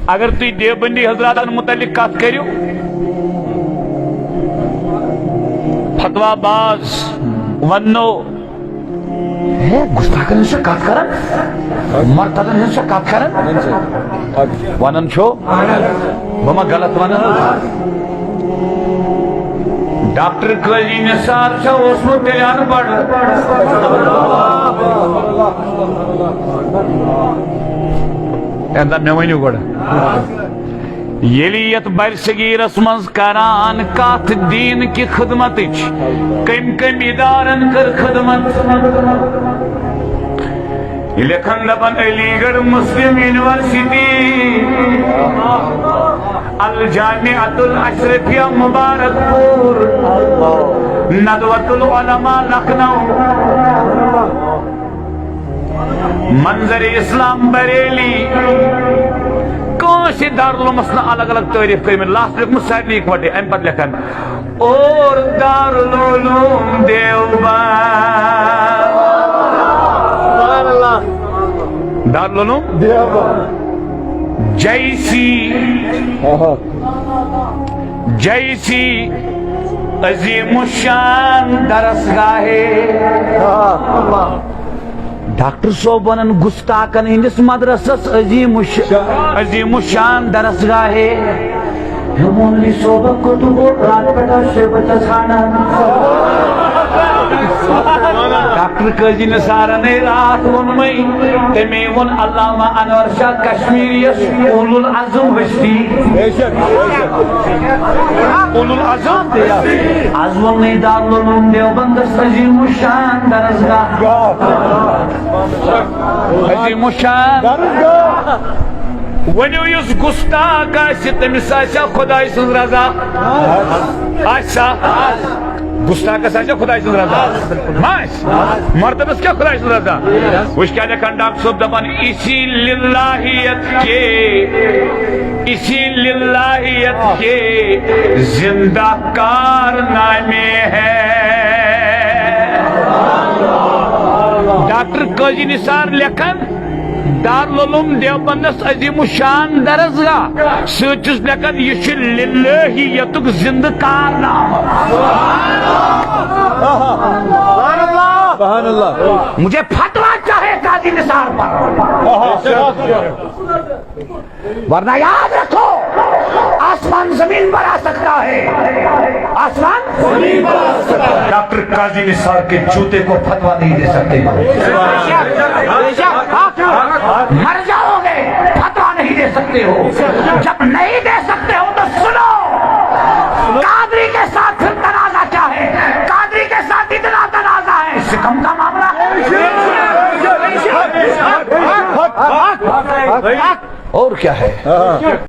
اگر تھی دیوبندی حضرات متعلق کت کرو فتوا باز ونو گستاخن سے کت کرن مرتدن سے کت کرن ونن چھو بما غلط ونن ڈاکٹر قاضی نثار چھا اوسمت تیار پڑھ ایندا میں ونیو گوڑا یلیت برصغیرس منز کران کات دین کی خدمت کم کم ادارن کر خدمت لکھن دپن علی گڑھ مسلم یونیورسٹی الجامعۃ الاشرفیہ مبارک پور ندوۃ العلماء لکھنؤ منظر اسلام بریلی کون سی دارالعلوم مسئلہ الگ الگ تعریف کری میں لاسٹ لکھ مسائل اکوٹے ام پت لکھن اور دارالعلوم دیوبند دارالعلوم جیسی عظیم الشان درسگاہ ڈاکٹر صاحب ونن گستاخن ہندس مدرسس عظیم الشان درسگاہ مولوی صاحب کو تو رات پٹا سے بچا کھانا ڈاکٹر قاضی نثار نے رات ون مئی تمی ون علامہ انور شاہ کشمیریس اولو العظم وشتی اولو العظم از ون نئی دارالعلوم دیوبندس عظیم الشان درسگاہ عظیم الشان ونیو یس گستاخ آسی تمس آسیا خدای سن رضا آسا گستاخ آسیا خدای سن رضا ماش مرتبس کیا خدای سن رضا وش کیا لکھن ڈاکٹر صاحب دپن اسی للہیت کے زندہ کارنامے ہے ڈاکٹر قاضی نثار لکھن دارالعلوم دیوبندس عظیم الشان درسگاہ سچس لکھن یہ للہیتک زندہ کارنامہ سبحان اللہ مجھے فتویٰ چاہے قاضی نثار پر ورنہ یاد رکھو آسمان زمین پر آ سکتا ہے آسمان زمین پر آ سکتا ہے ڈاکٹر قاضی نثار کے جوتے کو فتویٰ نہیں دے سکتے مر جاؤ گے فتویٰ نہیں دے سکتے ہو جب نہیں دے سکتے ہو تو سنو قادری کے ساتھ پھر تنازع کیا ہے قادری کے ساتھ اتنا تنازع ہے سکم کا معاملہ اور کیا ہے